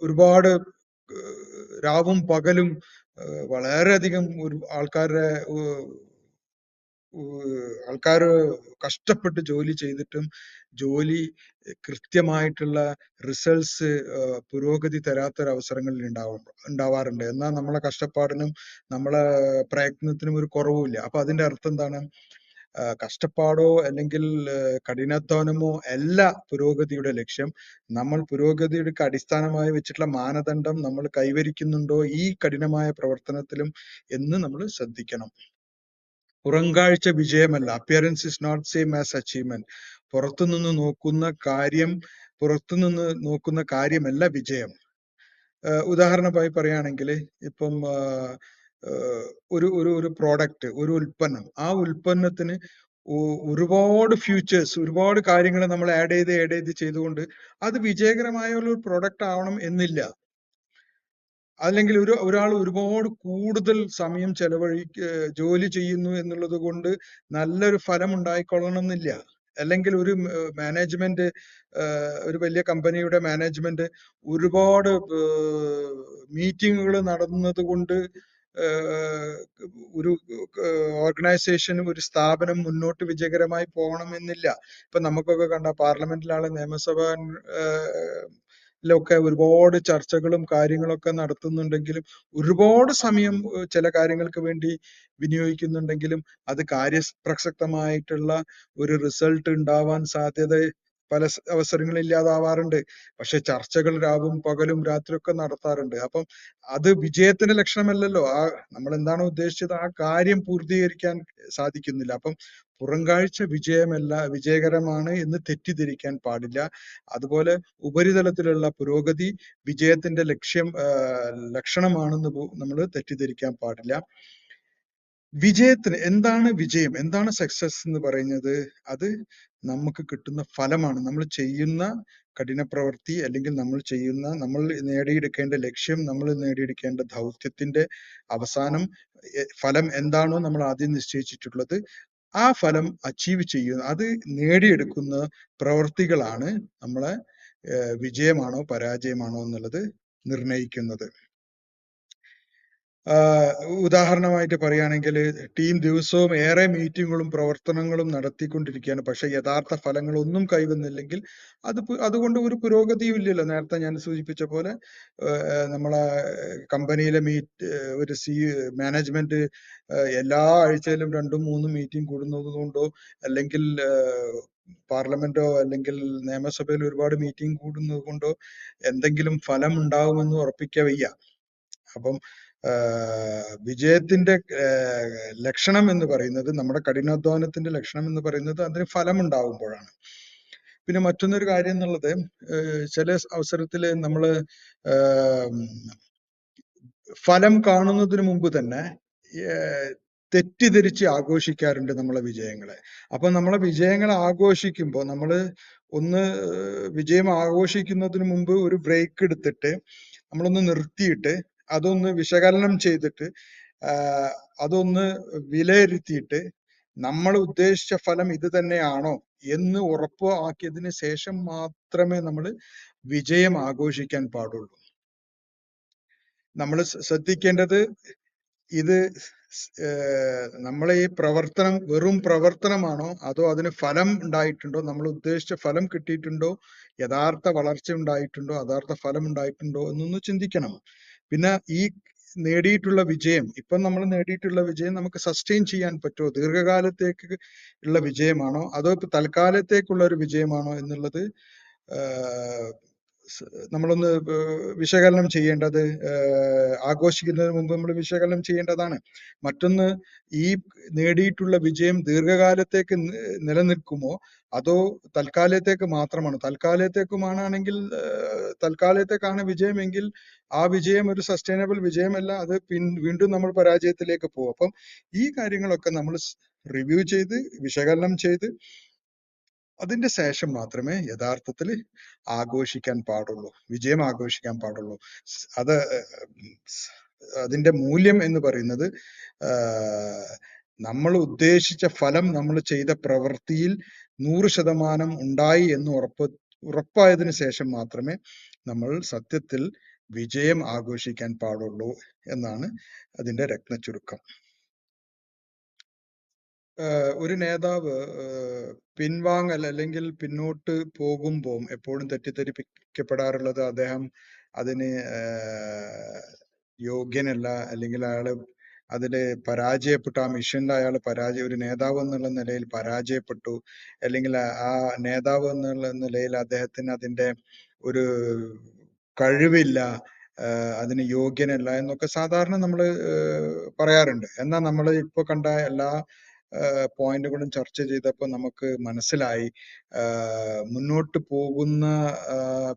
S1: ഒരുപാട് രാവും പകലും വളരെയധികം ആൾക്കാർ കഷ്ടപ്പെട്ട് ജോലി ചെയ്തിട്ടും ജോലി കൃത്യമായിട്ടുള്ള റിസൾട്ട്സ്, പുരോഗതി തരാത്തൊരവസരങ്ങളിൽ ഉണ്ടാവാറുണ്ട്. എന്നാൽ നമ്മളെ കഷ്ടപ്പാടിനും നമ്മളെ പ്രയത്നത്തിനും ഒരു കുറവുമില്ല. അപ്പൊ അതിന്റെ അർത്ഥം എന്താണ്? കഷ്ടപ്പാടോ അല്ലെങ്കിൽ കഠിനാധ്വാനമോ അല്ല പുരോഗതിയുടെ ലക്ഷ്യം. നമ്മൾ പുരോഗതിയുടെ അടിസ്ഥാനമായി വെച്ചിട്ടുള്ള മാനദണ്ഡം നമ്മൾ കൈവരിക്കുന്നുണ്ടോ ഈ കഠിനമായ പ്രവർത്തനത്തിലും എന്ന് നമ്മൾ ശ്രദ്ധിക്കണം. പുറംകാഴ്ച വിജയമല്ല. Appearance is not same as achievement. പുറത്തുനിന്ന് നോക്കുന്ന കാര്യമല്ല വിജയം. ഉദാഹരണമായി പറയുകയാണെങ്കിൽ ഇപ്പം ഒരു പ്രോഡക്റ്റ്, ഒരു ഉൽപ്പന്നം, ആ ഉൽപ്പന്നത്തിന് ഒരുപാട് ഫീച്ചേഴ്സ്, ഒരുപാട് കാര്യങ്ങൾ നമ്മൾ ആഡ് ചെയ്ത് ചെയ്തുകൊണ്ട് അത് വിജയകരമായ ഒരു പ്രൊഡക്റ്റ് ആവണം എന്നില്ല. അല്ലെങ്കിൽ ഒരാൾ ഒരുപാട് കൂടുതൽ സമയം ജോലി ചെയ്യുന്നു എന്നുള്ളത് കൊണ്ട് നല്ലൊരു ഫലം ഉണ്ടായിക്കൊള്ളണം എന്നില്ല. അല്ലെങ്കിൽ ഒരു മാനേജ്മെന്റ്, ഒരു വലിയ കമ്പനിയുടെ മാനേജ്മെന്റ് ഒരുപാട് മീറ്റിങ്ങുകൾ നടന്നത് കൊണ്ട് ഒരു ഓർഗനൈസേഷൻ, ഒരു സ്ഥാപനം മുന്നോട്ട് വിജയകരമായി പോകണമെന്നില്ല. ഇപ്പൊ നമുക്കൊക്കെ കണ്ട പാർലമെന്റിലാണ്, നിയമസഭ ൊക്കെ ഒരുപാട് ചർച്ചകളും കാര്യങ്ങളൊക്കെ നടത്തുന്നുണ്ടെങ്കിലും ഒരുപാട് സമയം ചില കാര്യങ്ങൾക്ക് വേണ്ടി വിനിയോഗിക്കുന്നുണ്ടെങ്കിലും അത് കാര്യപ്രസക്തമായിട്ടുള്ള ഒരു റിസൾട്ട് ഉണ്ടാവാൻ സാധ്യത പല അവസരങ്ങളിൽ ഇല്ലാതാവാറുണ്ട്. പക്ഷെ ചർച്ചകൾ രാവും പകലും രാത്രിയൊക്കെ നടത്താറുണ്ട്. അപ്പം അത് വിജയത്തിന്റെ ലക്ഷണമല്ലല്ലോ. നമ്മൾ എന്താണോ ഉദ്ദേശിച്ചത് ആ കാര്യം പൂർത്തീകരിക്കാൻ സാധിക്കുന്നില്ല. അപ്പം പുറംകാഴ്ച വിജയകരമാണ് എന്ന് തെറ്റിദ്ധരിക്കാൻ പാടില്ല. അതുപോലെ ഉപരിതലത്തിലുള്ള പുരോഗതി വിജയത്തിന്റെ ലക്ഷണമാണെന്ന് നമ്മൾ തെറ്റിദ്ധരിക്കാൻ പാടില്ല. വിജയത്തിന് എന്താണ് വിജയം, എന്താണ് സക്സസ് എന്ന് പറയുന്നത്? അത് നമുക്ക് കിട്ടുന്ന ഫലമാണ്. നമ്മൾ ചെയ്യുന്ന കഠിന പ്രവൃത്തി, അല്ലെങ്കിൽ നമ്മൾ നേടിയെടുക്കേണ്ട ലക്ഷ്യം, നമ്മൾ നേടിയെടുക്കേണ്ട ദൗത്യത്തിന്റെ അവസാനം ഫലം എന്താണോ നമ്മൾ ആദ്യം നിശ്ചയിച്ചിട്ടുള്ളത്, ആ ഫലം അച്ചീവ് ചെയ്യുന്ന, അത് നേടിയെടുക്കുന്ന പ്രവൃത്തികളാണ് നമ്മളെ വിജയമാണോ പരാജയമാണോ എന്നുള്ളത് നിർണയിക്കുന്നത്. ഉദാഹരണമായിട്ട് പറയുകയാണെങ്കിൽ, ടീം ദിവസവും ഏറെ മീറ്റിങ്ങുകളും പ്രവർത്തനങ്ങളും നടത്തിക്കൊണ്ടിരിക്കുകയാണ്. പക്ഷെ യഥാർത്ഥ ഫലങ്ങളൊന്നും കൈവന്നില്ലെങ്കിൽ അതുകൊണ്ട് ഒരു പുരോഗതിയും ഇല്ലല്ലോ. നേരത്തെ ഞാൻ സൂചിപ്പിച്ച പോലെ നമ്മളെ കമ്പനിയിലെ ഒരു മാനേജ്മെന്റ് എല്ലാ ആഴ്ചയിലും 2-3 മീറ്റിംഗ് കൂടുന്നത് കൊണ്ടോ, അല്ലെങ്കിൽ പാർലമെന്റോ അല്ലെങ്കിൽ നിയമസഭയിൽ ഒരുപാട് മീറ്റിംഗ് കൂടുന്നത് കൊണ്ടോ എന്തെങ്കിലും ഫലം ഉണ്ടാവുമെന്ന് ഉറപ്പിക്കാൻ വയ്യ. അപ്പം വിജയത്തിന്റെ ലക്ഷണം എന്ന് പറയുന്നത്, നമ്മുടെ കഠിനാധ്വാനത്തിന്റെ ലക്ഷണം എന്ന് പറയുന്നത് അതിന് ഫലം ഉണ്ടാവുമ്പോഴാണ്. പിന്നെ മറ്റൊന്നൊരു കാര്യം എന്നുള്ളത്, ചില അവസരത്തില് നമ്മള് ഫലം കാണുന്നതിന് മുമ്പ് തന്നെ തെറ്റിദ്ധരിച്ച് ആഘോഷിക്കാറുണ്ട് നമ്മളെ വിജയങ്ങളെ. അപ്പൊ നമ്മളെ വിജയങ്ങൾ ആഘോഷിക്കുമ്പോൾ നമ്മള് വിജയം ആഘോഷിക്കുന്നതിന് മുമ്പ് ഒരു ബ്രേക്ക് എടുത്തിട്ട് നമ്മളൊന്ന് നിർത്തിയിട്ട് അതൊന്ന് വിശകലനം ചെയ്തിട്ട് അതൊന്ന് വിലയിരുത്തിയിട്ട് നമ്മൾ ഉദ്ദേശിച്ച ഫലം ഇത് തന്നെയാണോ എന്ന് ഉറപ്പാക്കിയതിന് ശേഷം മാത്രമേ നമ്മൾ വിജയം ആഘോഷിക്കാൻ പാടുള്ളൂ. നമ്മൾ ശ്രദ്ധിക്കേണ്ടത്, ഇത് നമ്മളെ ഈ പ്രവർത്തനം വെറും പ്രവർത്തനമാണോ, അതോ അതിന് ഫലം ഉണ്ടായിട്ടുണ്ടോ, നമ്മൾ ഉദ്ദേശിച്ച ഫലം കിട്ടിയിട്ടുണ്ടോ, യഥാർത്ഥ വളർച്ച ഉണ്ടായിട്ടുണ്ടോ, യഥാർത്ഥ ഫലം ഉണ്ടായിട്ടുണ്ടോ എന്നൊന്ന് ചിന്തിക്കണം. പിന്നെ ഈ നേടിയിട്ടുള്ള വിജയം, ഇപ്പം നമ്മൾ നേടിയിട്ടുള്ള വിജയം നമുക്ക് സസ്റ്റെയിൻ ചെയ്യാൻ പറ്റുമോ, ദീർഘകാലത്തേക്ക് ഉള്ള വിജയമാണോ, അതോ ഇപ്പൊ തൽക്കാലത്തേക്കുള്ള ഒരു വിജയമാണോ എന്നുള്ളത് നമ്മളൊന്ന് വിശകലനം ചെയ്യേണ്ടത്, ആഘോഷിക്കുന്നതിന് മുമ്പ് നമ്മൾ വിശകലനം ചെയ്യേണ്ടതാണ്. മറ്റൊന്ന്, ഈ നേടിയിട്ടുള്ള വിജയം ദീർഘകാലത്തേക്ക് നിലനിൽക്കുമോ, അതോ തൽക്കാലത്തേക്ക് മാത്രമാണോ? തൽക്കാലത്തേക്കാണെങ്കിൽ തൽക്കാലത്തേക്കാണ് വിജയമെങ്കിൽ ആ വിജയം ഒരു സസ്റ്റൈനബിൾ വിജയമല്ല, അത് വീണ്ടും നമ്മൾ പരാജയത്തിലേക്ക് പോകും. അപ്പം ഈ കാര്യങ്ങളൊക്കെ നമ്മൾ റിവ്യൂ ചെയ്ത് വിശകലനം ചെയ്ത് അതിന്റെ ശേഷം മാത്രമേ യഥാർത്ഥത്തിൽ ആഘോഷിക്കാൻ പാടുള്ളൂ, വിജയം ആഘോഷിക്കാൻ പാടുള്ളൂ. അതിന്റെ മൂല്യം എന്ന് പറയുന്നത്, നമ്മൾ ഉദ്ദേശിച്ച ഫലം നമ്മൾ ചെയ്ത പ്രവൃത്തിയിൽ 100% ഉണ്ടായി എന്ന് ഉറപ്പായതിനു ശേഷം മാത്രമേ നമ്മൾ സത്യത്തിൽ വിജയം ആഘോഷിക്കാൻ പാടുള്ളൂ എന്നാണ് അതിന്റെ രത്നച്ചുരുക്കം. ഒരു നേതാവ് പിൻവാങ്ങൽ അല്ലെങ്കിൽ പിന്നോട്ട് പോകുമ്പോൾ എപ്പോഴും തെറ്റിദ്ധരിപ്പിക്കപ്പെടാറുള്ളത് അദ്ദേഹം അതിന് യോഗ്യനല്ല, അല്ലെങ്കിൽ അയാള് അതില് പരാജയപ്പെട്ടു, ആ മിഷനിൽ ഒരു നേതാവ് എന്നുള്ള നിലയിൽ പരാജയപ്പെട്ടു, അല്ലെങ്കിൽ ആ നേതാവ് എന്നുള്ള നിലയിൽ അദ്ദേഹത്തിന് അതിന്റെ ഒരു കഴിവില്ല, അതിന് യോഗ്യനല്ല എന്നൊക്കെ സാധാരണ നമ്മൾ പറയാറുണ്ട്. എന്നാൽ നമ്മൾ ഇപ്പൊ കണ്ട എല്ലാ പോയിന്റുകളും ചർച്ച ചെയ്തപ്പോൾ നമുക്ക് മനസ്സിലായി,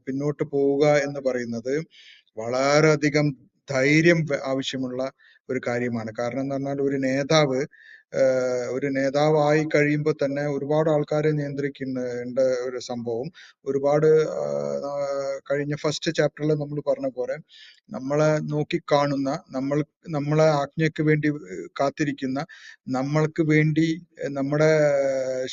S1: പിന്നോട്ട് പോവുക എന്ന് പറയുന്നത് വളരെയധികം ധൈര്യം ആവശ്യമുള്ള ഒരു കാര്യമാണ്. കാരണം എന്ന് പറഞ്ഞാൽ, ഒരു നേതാവ് ഒരു നേതാവായി കഴിയുമ്പോൾ തന്നെ ഒരുപാട് ആൾക്കാരെ നിയന്ത്രിക്കേണ്ട ഒരു സംഭവം. ഒരുപാട് കഴിഞ്ഞ ഫസ്റ്റ് ചാപ്റ്ററിൽ നമ്മൾ പറഞ്ഞ പോലെ നമ്മളെ നോക്കിക്കാണുന്ന, നമ്മളെ ആജ്ഞയ്ക്ക് വേണ്ടി കാത്തിരിക്കുന്ന, നമ്മൾക്ക് വേണ്ടി നമ്മുടെ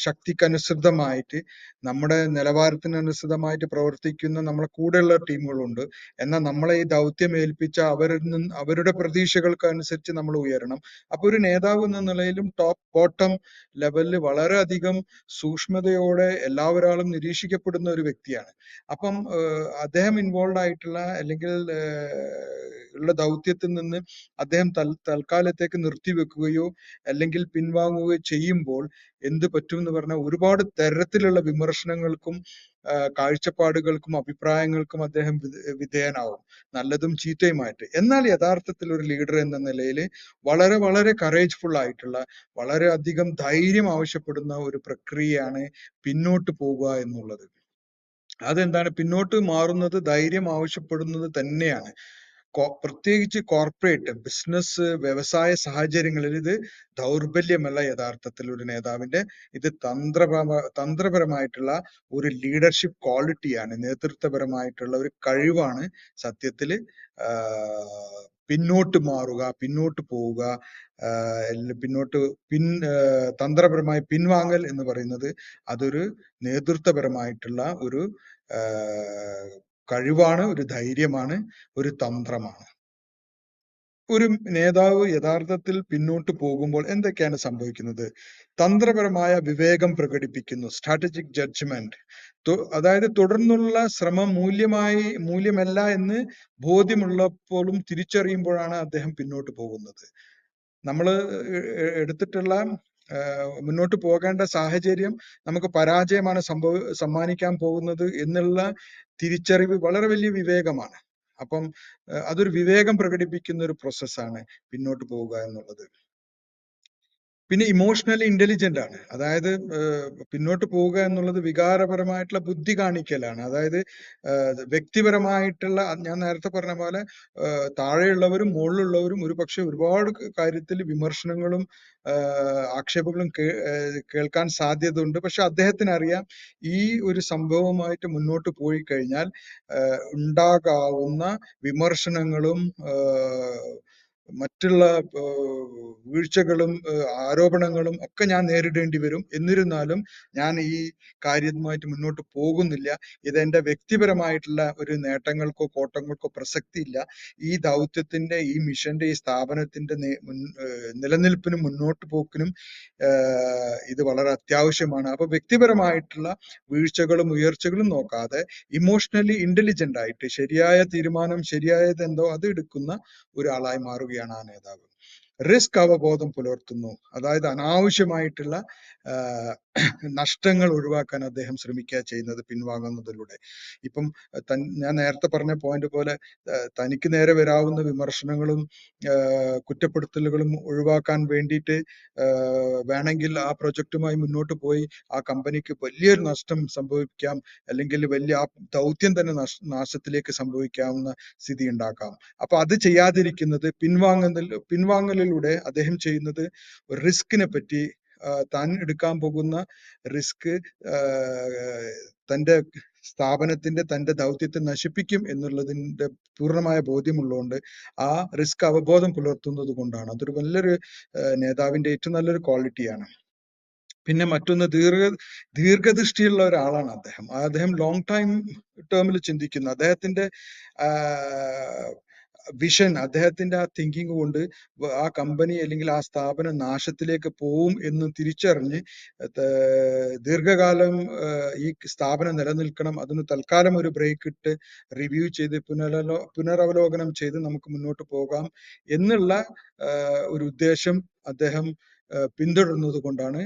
S1: ശക്തിക്കനുസൃതമായിട്ട്, നമ്മുടെ നിലവാരത്തിനനുസൃതമായിട്ട് പ്രവർത്തിക്കുന്ന നമ്മളെ കൂടെയുള്ള ടീമുകളുണ്ട്. എന്നാൽ നമ്മളെ ഈ ദൗത്യം ഏൽപ്പിച്ച അവരുടെ പ്രതീക്ഷകൾക്ക് അനുസരിച്ച് നമ്മൾ ഉയരണം. അപ്പൊ ഒരു നേതാവ് എന്ന നിലയിലും ടോപ്പ് ബോട്ടം ലെവലിൽ വളരെയധികം സൂക്ഷ്മതയോടെ എല്ലാവരാളും നിരീക്ഷിക്കപ്പെടുന്ന ഒരു വ്യക്തിയാണ്. അപ്പം അദ്ദേഹം ഇൻവോൾവ് ആയിട്ടുള്ള അല്ലെങ്കിൽ ഉള്ള ദൗത്യത്തിൽ നിന്ന് അദ്ദേഹം തൽക്കാലത്തേക്ക് നിർത്തിവെക്കുകയോ അല്ലെങ്കിൽ പിൻവാങ്ങുകയോ ചെയ്യുമ്പോൾ എന്ത് പറ്റും എന്ന് പറഞ്ഞാൽ ഒരുപാട് തരത്തിലുള്ള വിമർശനങ്ങൾക്കും കാഴ്ചപ്പാടുകൾക്കും അഭിപ്രായങ്ങൾക്കും അദ്ദേഹം വിധേയനാവും, നല്ലതും ചീത്തയുമായിട്ട്. എന്നാൽ യഥാർത്ഥത്തിൽ ഒരു ലീഡർ എന്ന നിലയിൽ വളരെ വളരെ കറേജ്ഫുൾ ആയിട്ടുള്ള, വളരെ അധികം ധൈര്യം ആവശ്യപ്പെടുന്ന ഒരു പ്രക്രിയയാണ് പിന്നോട്ട് പോകുക എന്നുള്ളത്. അതെന്താണ്? പിന്നോട്ട് മാറുന്നത് ധൈര്യം ആവശ്യപ്പെടുന്നത് തന്നെയാണ്. പ്രത്യേകിച്ച് കോർപ്പറേറ്റ് ബിസിനസ് വ്യവസായ സാഹചര്യങ്ങളിൽ ഇത് ദൗർബല്യമല്ല യഥാർത്ഥത്തിൽ ഒരു നേതാവിന്റെ. ഇത് തന്ത്രപരമായിട്ടുള്ള ഒരു ലീഡർഷിപ്പ് ക്വാളിറ്റിയാണ്, നേതൃത്വപരമായിട്ടുള്ള ഒരു കഴിവാണ് സത്യത്തില്. പിന്നോട്ട് മാറുക, പിന്നോട്ട് പോവുക, തന്ത്രപരമായി പിൻവാങ്ങൽ എന്ന് പറയുന്നത് അതൊരു നേതൃത്വപരമായിട്ടുള്ള ഒരു കഴിവാണ്, ഒരു ധൈര്യമാണ്, ഒരു തന്ത്രമാണ്. ഒരു നേതാവ് യഥാർത്ഥത്തിൽ പിന്നോട്ട് പോകുമ്പോൾ എന്തൊക്കെയാണ് സംഭവിക്കുന്നത്? തന്ത്രപരമായ വിവേകം പ്രകടിപ്പിക്കുന്നു, സ്ട്രാറ്റജിക് ജഡ്ജ്മെന്റ്. അതായത് തുടർന്നുള്ള ശ്രമം മൂല്യമല്ല എന്ന് ബോധ്യമുള്ളപ്പോഴും തിരിച്ചറിയുമ്പോഴാണ് അദ്ദേഹം പിന്നോട്ട് പോകുന്നത്. നമ്മൾ എടുത്തിട്ടുള്ള മുന്നോട്ട് പോകേണ്ട സാഹചര്യം നമുക്ക് പരാജയമാണ് സമ്മാനിക്കാൻ പോകുന്നത് എന്നുള്ള തിരിച്ചറിവ് വളരെ വലിയ വിവേകമാണ്. അപ്പം അതൊരു വിവേകം പ്രകടിപ്പിക്കുന്ന ഒരു പ്രോസസ്സാണ് പിന്നോട്ട് പോവുക എന്നുള്ളത്. പിന്നെ ഇമോഷണലി ഇന്റലിജന്റ് ആണ്. അതായത് പിന്നോട്ട് പോവുക എന്നുള്ളത് വികാരപരമായിട്ടുള്ള ബുദ്ധി കാണിക്കലാണ്. അതായത് വ്യക്തിപരമായിട്ടുള്ള, ഞാൻ നേരത്തെ പറഞ്ഞ പോലെ താഴെയുള്ളവരും മുകളിലുള്ളവരും ഒരു പക്ഷെ ഒരുപാട് കാര്യത്തിൽ വിമർശനങ്ങളും ആക്ഷേപങ്ങളും കേൾക്കാൻ സാധ്യത ഉണ്ട്. പക്ഷെ അദ്ദേഹത്തിന് അറിയാം ഈ ഒരു സംഭവമായിട്ട് മുന്നോട്ട് പോയി കഴിഞ്ഞാൽ ഉണ്ടാകാവുന്ന വിമർശനങ്ങളും മറ്റുള്ള വീഴ്ചകളും ആരോപണങ്ങളും ഒക്കെ ഞാൻ നേരിടേണ്ടി വരും. എന്നിരുന്നാലും ഞാൻ ഈ കാര്യവുമായിട്ട് മുന്നോട്ട് പോകുന്നില്ല. ഇതെന്റെ വ്യക്തിപരമായിട്ടുള്ള ഒരു നേട്ടങ്ങൾക്കോ കോട്ടങ്ങൾക്കോ പ്രസക്തിയില്ല. ഈ ദൗത്യത്തിന്റെ, ഈ മിഷന്റെ, ഈ സ്ഥാപനത്തിന്റെ നിലനിൽപ്പിനും മുന്നോട്ട് പോക്കിനും ഇത് വളരെ അത്യാവശ്യമാണ്. അപ്പൊ വ്യക്തിപരമായിട്ടുള്ള വീഴ്ചകളും ഉയർച്ചകളും നോക്കാതെ ഇമോഷണലി ഇന്റലിജന്റ് ആയിട്ട് ശരിയായ തീരുമാനം, ശരിയായത് എന്തോ അത് എടുക്കുന്ന ഒരാളായി മാറുകയാണ് ആ നേതാവ്. റിസ്ക് അവബോധം പുലർത്തുന്നു. അതായത് അനാവശ്യമായിട്ടുള്ള നഷ്ടങ്ങൾ ഒഴിവാക്കാൻ അദ്ദേഹം ശ്രമിക്കുക ചെയ്യുന്നത് പിൻവാങ്ങുന്നതിലൂടെ. ഇപ്പം ഞാൻ നേരത്തെ പറഞ്ഞ പോയിന്റ് പോലെ തനിക്ക് നേരെ വരാവുന്ന വിമർശനങ്ങളും കുറ്റപ്പെടുത്തലുകളും ഒഴിവാക്കാൻ വേണ്ടിയിട്ട് വേണമെങ്കിൽ ആ പ്രൊജക്റ്റുമായി മുന്നോട്ട് പോയി ആ കമ്പനിക്ക് വലിയൊരു നഷ്ടം സംഭവിക്കാം, അല്ലെങ്കിൽ വലിയ ആ ദൗത്യം തന്നെ നാശത്തിലേക്ക് സംഭവിക്കാവുന്ന സ്ഥിതി ഉണ്ടാക്കാം. അപ്പൊ അത് ചെയ്യാതിരിക്കുന്നത്, പിൻവാങ്ങലിലൂടെ അദ്ദേഹം ചെയ്യുന്നത് റിസ്കിനെ പറ്റി, താൻ എടുക്കാൻ പോകുന്ന റിസ്ക് തന്റെ സ്ഥാപനത്തിന്റെ, തന്റെ ദൗത്യത്തെ നശിപ്പിക്കും എന്നുള്ളതിന്റെ പൂർണ്ണമായ ബോധ്യമുള്ളതുകൊണ്ട് ആ റിസ്ക് അവബോധം പുലർത്തുന്നത് കൊണ്ടാണ്. അതൊരു നല്ലൊരു നേതാവിന്റെ ഏറ്റവും നല്ലൊരു ക്വാളിറ്റിയാണ്. പിന്നെ മറ്റൊന്ന്, ദീർഘദൃഷ്ടിയുള്ള ഒരാളാണ് അദ്ദേഹം. അദ്ദേഹം ലോങ് ടൈം ടേമിൽ ചിന്തിക്കുന്നു. അദ്ദേഹത്തിന്റെ വിഷൻ, അദ്ദേഹത്തിന്റെ ആ തിങ്കിങ് കൊണ്ട് ആ കമ്പനി അല്ലെങ്കിൽ ആ സ്ഥാപനം നാശത്തിലേക്ക് പോവും എന്ന് തിരിച്ചറിഞ്ഞ് ദീർഘകാലം ഈ സ്ഥാപനം നിലനിൽക്കണം, അതിന് തൽക്കാലം ഒരു ബ്രേക്ക് ഇട്ട് റിവ്യൂ ചെയ്ത് പുനരവലോകനം ചെയ്ത് നമുക്ക് മുന്നോട്ട് പോകാം എന്നുള്ള ഒരു ഉദ്ദേശം അദ്ദേഹം പിന്തുടരുന്നത് കൊണ്ടാണ്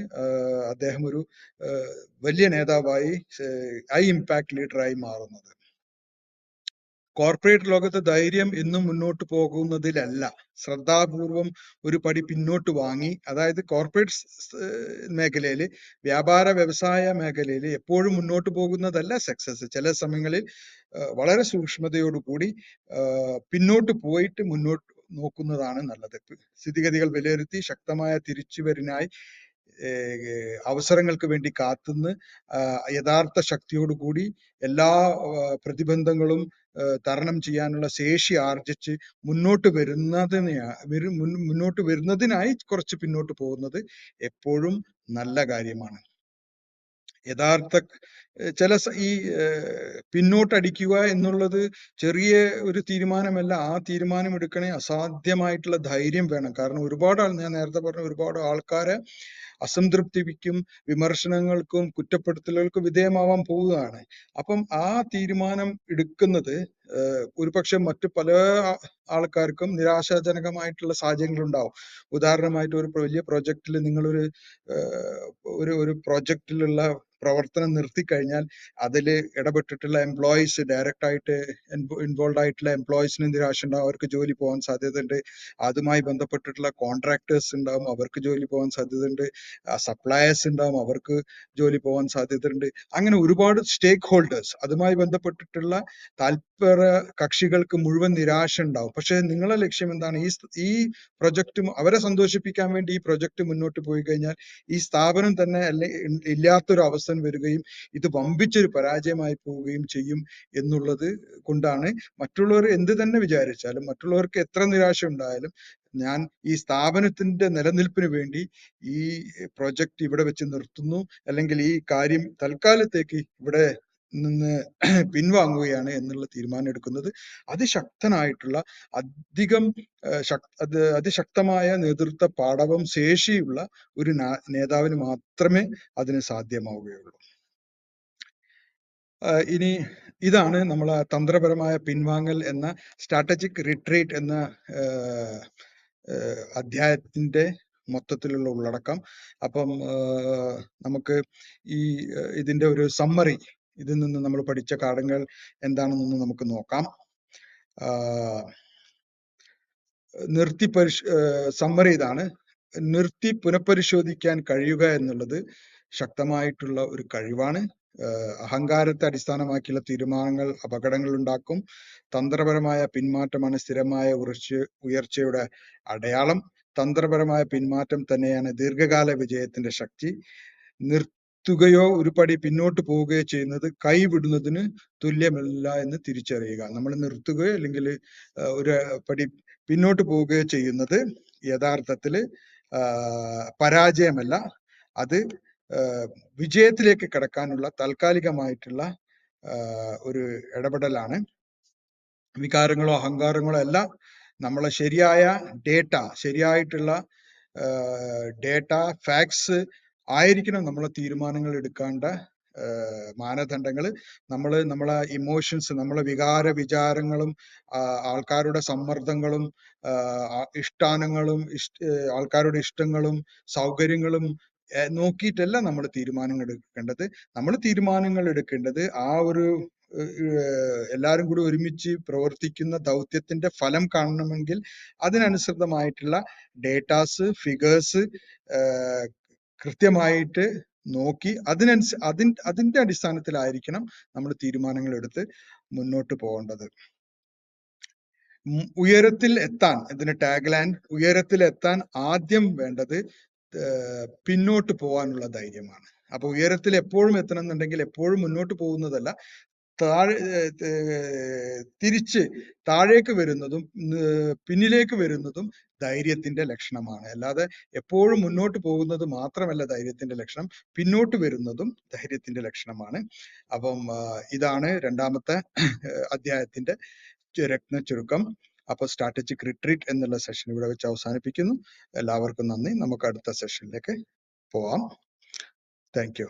S1: അദ്ദേഹം ഒരു വലിയ നേതാവായി, ഹൈ ഇമ്പാക്ട് ലീഡറായി മാറുന്നത്. കോർപ്പറേറ്റ് ലോകത്ത് ധൈര്യം എന്നും മുന്നോട്ട് പോകുന്നതിലല്ല, ശ്രദ്ധാപൂർവം ഒരു പടി പിന്നോട്ട് വാങ്ങി, അതായത് കോർപ്പറേറ്റ് മേഖലയിൽ, വ്യാപാര വ്യവസായ മേഖലയിൽ എപ്പോഴും മുന്നോട്ട് പോകുന്നതല്ല സക്സസ്. ചില സമയങ്ങളിൽ വളരെ സൂക്ഷ്മതയോടുകൂടി പിന്നോട്ട് പോയിട്ട് നോക്കുന്നതാണ് നല്ലത്. സ്ഥിതിഗതികൾ വിലയിരുത്തി ശക്തമായ തിരിച്ചുവരവിനായി അവസരങ്ങൾക്ക് വേണ്ടി കാത്തുനിന്ന് യഥാർത്ഥ ശക്തിയോടുകൂടി എല്ലാ പ്രതിബന്ധങ്ങളും തരണം ചെയ്യാനുള്ള ശേഷി ആർജിച്ച് മുന്നോട്ട് വരുന്നതിനായി കുറച്ച് പിന്നോട്ട് പോകുന്നത് എപ്പോഴും നല്ല കാര്യമാണ്. യഥാർത്ഥ ഈ പിന്നോട്ടടിക്കുക എന്നുള്ളത് ചെറിയ ഒരു തീരുമാനമല്ല. ആ തീരുമാനം എടുക്കണേ അസാധ്യമായിട്ടുള്ള ധൈര്യം വേണം. കാരണം ഒരുപാട് ഞാൻ നേരത്തെ പറഞ്ഞ ഒരുപാട് ആൾക്കാരെ അസംതൃപ്തിക്കും വിമർശനങ്ങൾക്കും കുറ്റപ്പെടുത്തലുകൾക്കും വിധേയമാവാൻ പോവുകയാണ്. അപ്പം ആ തീരുമാനം എടുക്കുന്നത് ഒരുപക്ഷെ മറ്റു പല ആൾക്കാർക്കും നിരാശാജനകമായിട്ടുള്ള സാഹചര്യങ്ങൾ ഉണ്ടാവും. ഉദാഹരണമായിട്ട് ഒരു വലിയ പ്രോജക്റ്റിൽ നിങ്ങളൊരു ഒരു പ്രോജക്റ്റിലുള്ള പ്രവർത്തനം നിർത്തിക്കഴിഞ്ഞാൽ അതിൽ ഇടപെട്ടിട്ടുള്ള എംപ്ലോയീസ് ഡയറക്റ്റ് ആയിട്ട് ഇൻവോൾവ് ആയിട്ടുള്ള എംപ്ലോയീസിന് നിരാശ ഉണ്ടാവും, അവർക്ക് ജോലി പോകാൻ സാധ്യതയുണ്ട്. അതുമായി ബന്ധപ്പെട്ടിട്ടുള്ള കോൺട്രാക്ടേഴ്സ് ഉണ്ടാവും, അവർക്ക് ജോലി പോകാൻ സാധ്യതയുണ്ട്. സപ്ലയേഴ്സ് ഉണ്ടാവും, അവർക്ക് ജോലി പോകാൻ സാധ്യതയുണ്ട്. അങ്ങനെ ഒരുപാട് സ്റ്റേക്ക് ഹോൾഡേഴ്സ്, അതുമായി ബന്ധപ്പെട്ടിട്ടുള്ള താല്പര്യ കക്ഷികൾക്ക് മുഴുവൻ നിരാശ ഉണ്ടാവും. പക്ഷെ നിങ്ങളെ ലക്ഷ്യം എന്താണ്? ഈ പ്രൊജക്ട് അവരെ സന്തോഷിപ്പിക്കാൻ വേണ്ടി ഈ പ്രൊജക്ട് മുന്നോട്ട് പോയി കഴിഞ്ഞാൽ ഈ സ്ഥാപനം തന്നെ ഇല്ലാത്തൊരു അവസ്ഥ വരികയും ഇത് വമ്പിച്ചൊരു പരാജയമായി പോവുകയും ചെയ്യും എന്നുള്ളത് കൊണ്ടാണ് മറ്റുള്ളവർ എന്ത് തന്നെ വിചാരിച്ചാലും, മറ്റുള്ളവർക്ക് എത്ര നിരാശ ഉണ്ടായാലും, ഞാൻ ഈ സ്ഥാപനത്തിന്റെ നിലനിൽപ്പിന് വേണ്ടി ഈ പ്രൊജക്ട് ഇവിടെ വെച്ച് നിർത്തുന്നു, അല്ലെങ്കിൽ ഈ കാര്യം തൽക്കാലത്തേക്ക് ഇവിടെ നിന്ന് പിൻവാങ്ങുകയാണ് എന്നുള്ള തീരുമാനം എടുക്കുന്നത് അതിശക്തനായിട്ടുള്ള അതിശക്തമായ നേതൃത്വ പാടവം ശേഷിയുള്ള ഒരു നേതാവിന് മാത്രമേ അതിന് സാധ്യമാവുകയുള്ളൂ. ഇനി ഇതാണ് നമ്മളെ തന്ത്രപരമായ പിൻവാങ്ങൽ എന്ന സ്ട്രാറ്റജിക് റിട്രീറ്റ് എന്ന അധ്യായത്തിന്റെ മൊത്തത്തിലുള്ള ഉള്ളടക്കം. അപ്പം നമുക്ക് ഇതിന്റെ ഒരു സമ്മറി, ഇതിൽ നിന്ന് നമ്മൾ പഠിച്ച കാര്യങ്ങൾ എന്താണെന്നൊന്ന് നമുക്ക് നോക്കാം. സമ്മറി ഇതാണ്: നിർത്തി പുനഃപരിശോധിക്കാൻ കഴിയുക എന്നുള്ളത് ശക്തമായിട്ടുള്ള ഒരു കഴിവാണ്. അഹങ്കാരത്തെ അടിസ്ഥാനമാക്കിയുള്ള തീരുമാനങ്ങൾ അപകടങ്ങൾ ഉണ്ടാക്കും. തന്ത്രപരമായ പിന്മാറ്റമാണ് സ്ഥിരമായ ഉയർച്ചയുടെ അടയാളം. തന്ത്രപരമായ പിന്മാറ്റം തന്നെയാണ് ദീർഘകാല വിജയത്തിന്റെ ശക്തി. നിർത്തുകയോ ഒരു പടി പിന്നോട്ട് പോവുകയോ ചെയ്യുന്നത് കൈവിടുന്നതിന് തുല്യമല്ല എന്ന് തിരിച്ചറിയുക. നമ്മൾ നിർത്തുകയോ അല്ലെങ്കിൽ ഒരു പടി പിന്നോട്ട് പോവുകയോ ചെയ്യുന്നത് യഥാർത്ഥത്തില് പരാജയമല്ല, അത് വിജയത്തിലേക്ക് കടക്കാനുള്ള താൽക്കാലികമായിട്ടുള്ള ഒരു ഇടപെടലാണ്. വികാരങ്ങളോ അഹങ്കാരങ്ങളോ അല്ല, നമ്മളെ ശരിയായ ഡേറ്റ, ശരിയായിട്ടുള്ള ഡേറ്റ, ഫാക്ട്സ് ആയിരിക്കണം നമ്മളെ തീരുമാനങ്ങൾ എടുക്കേണ്ട മാനദണ്ഡങ്ങൾ. നമ്മളെ ഇമോഷൻസ്, നമ്മളെ വിചാരങ്ങളും ആൾക്കാരുടെ സമ്മർദ്ദങ്ങളും ഇഷ്ടാനങ്ങളും ആൾക്കാരുടെ ഇഷ്ടങ്ങളും സൗകര്യങ്ങളും നോക്കിയിട്ടല്ല നമ്മൾ തീരുമാനങ്ങൾ എടുക്കേണ്ടത്. നമ്മൾ തീരുമാനങ്ങൾ എടുക്കേണ്ടത് ആ ഒരു എല്ലാവരും കൂടി ഒരുമിച്ച് പ്രവർത്തിക്കുന്ന ദൗത്യത്തിന്റെ ഫലം കാണണമെങ്കിൽ അതിനനുസൃതമായിട്ടുള്ള ഡേറ്റാസ്, ഫിഗേഴ്സ് കൃത്യമായിട്ട് നോക്കി അതിന്റെ അടിസ്ഥാനത്തിലായിരിക്കണം നമ്മൾ തീരുമാനങ്ങൾ എടുത്ത് മുന്നോട്ട് പോകേണ്ടത്. ഉയരത്തിൽ എത്താൻ, ഇതിന് ടാഗ് ലൈൻ, ഉയരത്തിൽ എത്താൻ ആദ്യം വേണ്ടത് പിന്നോട്ട് പോകാനുള്ള ധൈര്യമാണ്. അപ്പൊ ഉയരത്തിൽ എപ്പോഴും എത്തണം എന്നുണ്ടെങ്കിൽ എപ്പോഴും മുന്നോട്ട് പോകുന്നതല്ല, തിരിച്ച് താഴേക്ക് വരുന്നതും പിന്നിലേക്ക് വരുന്നതും ധൈര്യത്തിന്റെ ലക്ഷണമാണ്. അല്ലാതെ എപ്പോഴും മുന്നോട്ട് പോകുന്നത് മാത്രമല്ല ധൈര്യത്തിന്റെ ലക്ഷണം, പിന്നോട്ട് വരുന്നതും ധൈര്യത്തിന്റെ ലക്ഷണമാണ്. അപ്പം ഇതാണ് രണ്ടാമത്തെ അധ്യായത്തിന്റെ രത്ന ചുരുക്കം. അപ്പൊ സ്ട്രാറ്റജിക് റിട്രീറ്റ് എന്നുള്ള സെഷൻ ഇവിടെ വെച്ച് അവസാനിപ്പിക്കുന്നു. എല്ലാവർക്കും നന്ദി. നമുക്ക് അടുത്ത സെഷനിലേക്ക് പോവാം. Thank you.